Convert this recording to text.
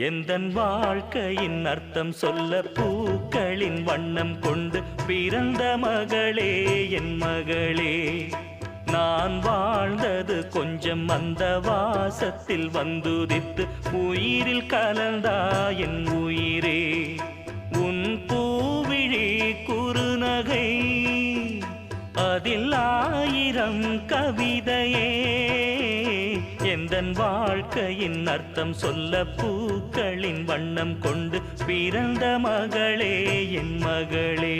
எந்தன் வாழ்க்கையின் அர்த்தம் சொல்ல பூக்களின் வண்ணம் கொண்டு பிறந்த மகளே என் மகளே. நான் வாழ்ந்தது கொஞ்சம் அந்த வாசத்தில் வந்துதித்து உயிரில் கலந்தா என் உயிரே. உன் பூவிழி குறுநகை அதில் ஆயிரம் கவிதையே. எந்தன் வாழ்க்கையின் அர்த்தம் சொல்ல பூக்களின் வண்ணம் கொண்டு பிறந்த மகளே என் மகளே.